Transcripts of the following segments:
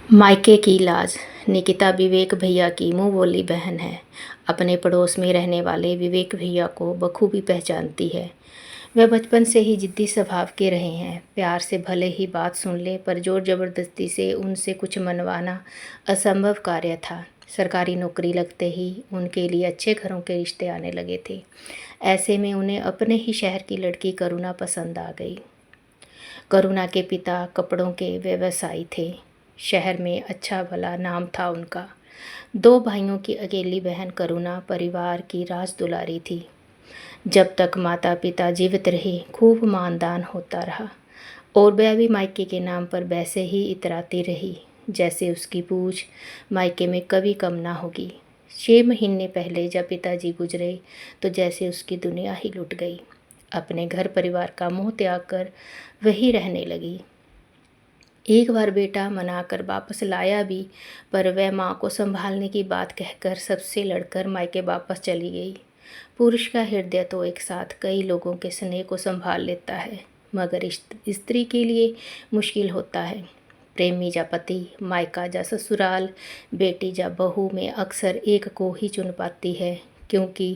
मायके की लाज। निकिता विवेक भैया की मुंह बोली बहन है। अपने पड़ोस में रहने वाले विवेक भैया को बखूबी पहचानती है। वह बचपन से ही जिद्दी स्वभाव के रहे हैं। प्यार से भले ही बात सुन ले, पर जोर ज़बरदस्ती से उनसे कुछ मनवाना असंभव कार्य था। सरकारी नौकरी लगते ही उनके लिए अच्छे घरों के रिश्ते आने लगे थे। ऐसे में उन्हें अपने ही शहर की लड़की करुणा पसंद आ गई। करुणा के पिता कपड़ों के व्यवसायी थे। शहर में अच्छा भला नाम था उनका। 2 भाइयों की अकेली बहन करुणा परिवार की राज दुलारी थी। जब तक माता पिता जीवित रहे खूब मानदान होता रहा और वह भी मायके के नाम पर वैसे ही इतराती रही जैसे उसकी पूछ मायके में कभी कम ना होगी। 6 महीने पहले जब पिताजी गुजरे तो जैसे उसकी दुनिया ही लुट गई। अपने घर परिवार का मोह त्याग कर वही रहने लगी। एक बार बेटा मनाकर वापस लाया भी, पर वह माँ को संभालने की बात कहकर सबसे लड़कर मायके वापस चली गई। पुरुष का हृदय तो एक साथ कई लोगों के स्नेह को संभाल लेता है, मगर स्त्री के लिए मुश्किल होता है। प्रेमी जा पति, मायका जा ससुराल, बेटी जा बहू में अक्सर एक को ही चुन पाती है, क्योंकि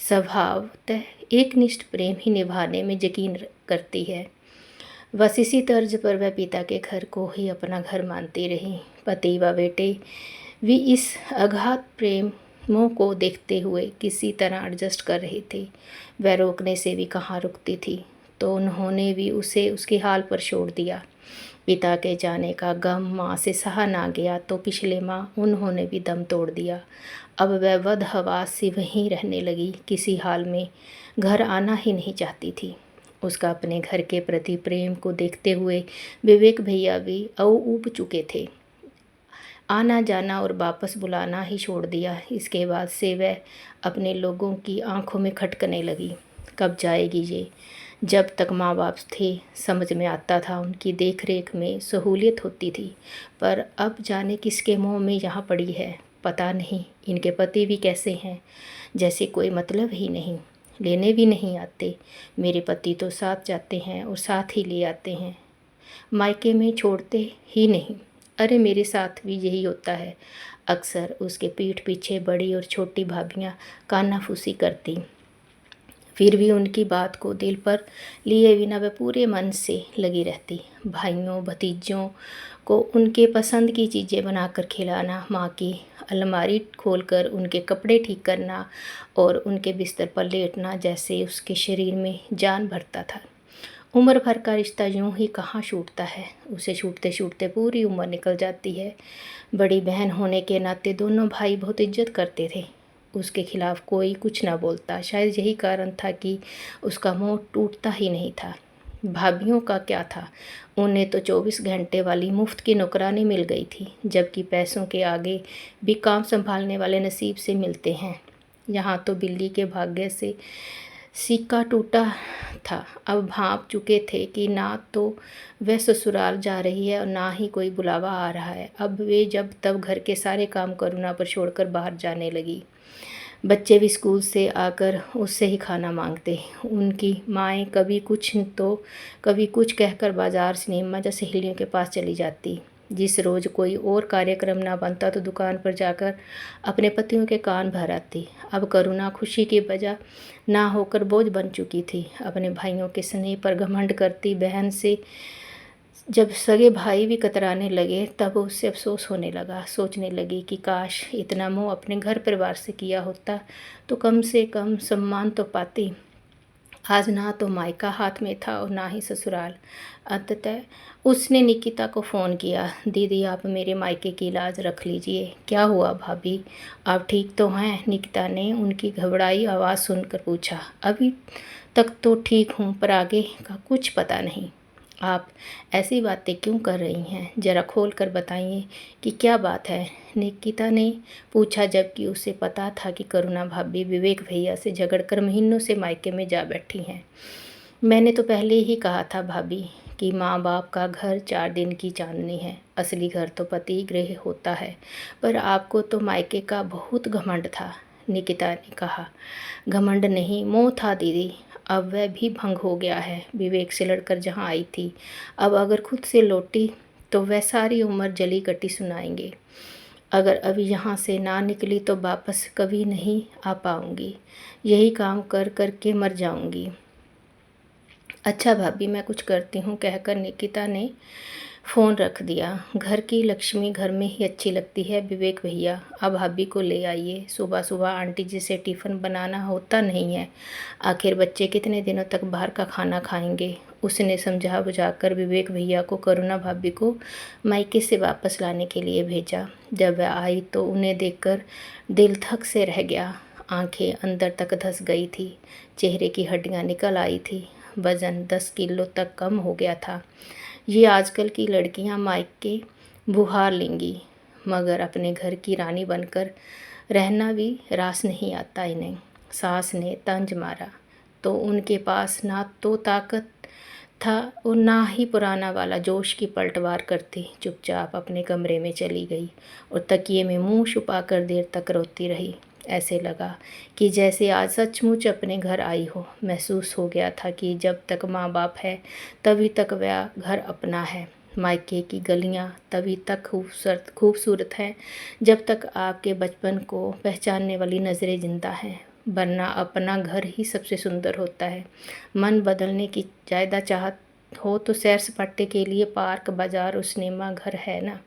स्वभावतः एकनिष्ठ प्रेम ही निभाने में यकीन करती है। बस इसी तर्ज पर वह पिता के घर को ही अपना घर मानती रही। पति व बेटे भी इस अगाध प्रेम मोह को देखते हुए किसी तरह एडजस्ट कर रहे थे। वह रोकने से भी कहाँ रुकती थी, तो उन्होंने भी उसे उसके हाल पर छोड़ दिया। पिता के जाने का गम माँ से सहा ना गया तो पिछले माह उन्होंने भी दम तोड़ दिया। अब वह बदहवास सी वहीं रहने लगी, किसी हाल में घर आना ही नहीं चाहती थी। उसका अपने घर के प्रति प्रेम को देखते हुए विवेक भैया भी ऊब चुके थे। आना जाना और वापस बुलाना ही छोड़ दिया। इसके बाद से वह अपने लोगों की आंखों में खटकने लगी। कब जाएगी ये? जब तक माँ बाप थे समझ में आता था, उनकी देख रेख में सहूलियत होती थी, पर अब जाने किसके मुँह में यहाँ पड़ी है। पता नहीं इनके पति भी कैसे हैं, जैसे कोई मतलब ही नहीं, लेने भी नहीं आते। मेरे पति तो साथ जाते हैं और साथ ही ले आते हैं, मायके में छोड़ते ही नहीं। अरे मेरे साथ भी यही होता है। अक्सर उसके पीठ पीछे बड़ी और छोटी भाभियाँ कानाफूसी करती, फिर भी उनकी बात को दिल पर लिए बिना वह पूरे मन से लगी रहती। भाइयों भतीजों को उनके पसंद की चीज़ें बनाकर खिलाना, माँ की अलमारी खोलकर उनके कपड़े ठीक करना और उनके बिस्तर पर लेटना जैसे उसके शरीर में जान भरता था। उम्र भर का रिश्ता यूं ही कहाँ छूटता है, उसे छूटते छूटते पूरी उम्र निकल जाती है। बड़ी बहन होने के नाते दोनों भाई बहुत इज्जत करते थे। उसके खिलाफ कोई कुछ ना बोलता। शायद यही कारण था कि उसका मोह टूटता ही नहीं था। भाभियों का क्या था, उन्हें तो 24 घंटे वाली मुफ्त की नौकरानी मिल गई थी, जबकि पैसों के आगे भी काम संभालने वाले नसीब से मिलते हैं। यहाँ तो बिल्ली के भाग्य से सिक्का टूटा था। अब भांप चुके थे कि ना तो वह ससुराल जा रही है और ना ही कोई बुलावा आ रहा है। अब वे जब तब घर के सारे काम करुणा पर छोड़कर बाहर जाने लगी। बच्चे भी स्कूल से आकर उससे ही खाना मांगते। उनकी माएँ कभी कुछ तो कभी कुछ कहकर बाजार, सिनेमा या सहेलियों के पास चली जाती। जिस रोज़ कोई और कार्यक्रम ना बनता तो दुकान पर जाकर अपने पतियों के कान भर आती। अब करुणा खुशी की वजह ना होकर बोझ बन चुकी थी। अपने भाइयों के स्नेह पर घमंड करती बहन से जब सगे भाई भी कतराने लगे, तब उससे अफसोस होने लगा। सोचने लगी कि काश इतना मोह अपने घर परिवार से किया होता तो कम से कम सम्मान तो पाती। आज ना तो मायका हाथ में था और ना ही ससुराल। अंततः उसने निकिता को फ़ोन किया। दीदी आप मेरे मायके की लाज रख लीजिए। क्या हुआ भाभी, आप ठीक तो हैं? निकिता ने उनकी घबराई आवाज़ सुनकर पूछा। अभी तक तो ठीक हूँ, पर आगे का कुछ पता नहीं। आप ऐसी बातें क्यों कर रही हैं, ज़रा खोल कर बताइए कि क्या बात है? निकिता ने पूछा, जबकि उसे पता था कि करुणा भाभी विवेक भैया से झगड़कर महीनों से मायके में जा बैठी हैं। मैंने तो पहले ही कहा था भाभी कि माँ बाप का घर 4 दिन की चांदनी है, असली घर तो पति गृह होता है, पर आपको तो मायके का बहुत घमंड था। निकिता ने कहा। घमंड नहीं, मोह था दीदी। अब वह भी भंग हो गया है। विवेक से लड़कर जहाँ आई थी, अब अगर खुद से लौटी तो वह सारी उम्र जली कटी सुनाएंगे। अगर अभी यहाँ से ना निकली तो वापस कभी नहीं आ पाऊँगी, यही काम कर कर के मर जाऊँगी। अच्छा भाभी, मैं कुछ करती हूँ, कहकर निकिता ने फ़ोन रख दिया। घर की लक्ष्मी घर में ही अच्छी लगती है विवेक भैया, अब भाभी को ले आइए। सुबह सुबह आंटी जी से टिफ़िन बनाना होता नहीं है, आखिर बच्चे कितने दिनों तक बाहर का खाना खाएंगे। उसने समझा बुझाकर विवेक भैया को करुणा भाभी को मायके से वापस लाने के लिए भेजा। जब वह आई तो उन्हें देखकर दिल थक से रह गया। आंखें अंदर तक धंस गई थी, चेहरे की हड्डियाँ निकल आई थी, वज़न 10 किलो तक कम हो गया था। ये आजकल की लड़कियां मायके बुहार लेंगी, मगर अपने घर की रानी बनकर रहना भी रास नहीं आता इन्हें। सास ने तंज मारा तो उनके पास ना तो ताकत था और ना ही पुराना वाला जोश की पलटवार करती। चुपचाप अपने कमरे में चली गई और तकिए में मुंह छुपाकर देर तक रोती रही। ऐसे लगा कि जैसे आज सचमुच अपने घर आई हो। महसूस हो गया था कि जब तक माँ बाप है तभी तक वह घर अपना है। मायके की गलियाँ तभी तक खूबसूरत हैं जब तक आपके बचपन को पहचानने वाली नज़रें जिंदा हैं, वरना अपना घर ही सबसे सुंदर होता है। मन बदलने की ज़्यादा चाहत हो तो सैर सपाटे के लिए पार्क, बाज़ार और सिनेमा घर है ना।